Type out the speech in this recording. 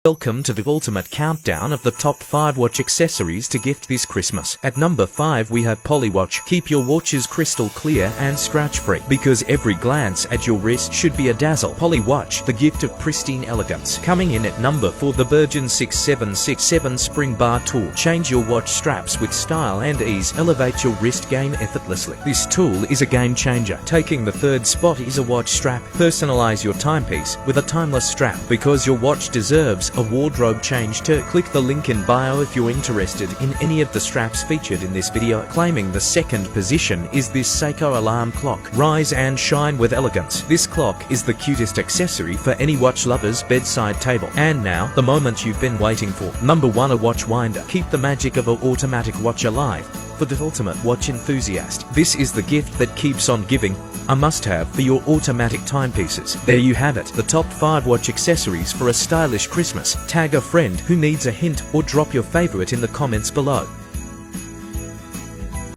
Welcome to the ultimate countdown of the top 5 watch accessories to gift this Christmas. At number 5 we have Polywatch. Keep your watches crystal clear and scratch free, because every glance at your wrist should be a dazzle. Polywatch, the gift of pristine elegance. Coming in at number 4, the Burgin 6767 Spring Bar Tool. Change your watch straps with style and ease. Elevate your wrist game effortlessly. This tool is a game changer. Taking the third spot is a watch strap. Personalize your timepiece with a timeless strap, because your watch deserves a wardrobe change too. Click the link in bio if you're interested in any of the straps featured in this video. Claiming the second position is this Seiko alarm clock. Rise and shine with elegance. This clock is the cutest accessory for any watch lover's bedside table. And now, the moment you've been waiting for. Number 1, a watch winder. Keep the magic of an automatic watch alive for the ultimate watch enthusiast. This is the gift that keeps on giving. A must-have for your automatic timepieces. There you have it, the top 5 watch accessories for a stylish Christmas. Tag a friend who needs a hint or drop your favorite in the comments below.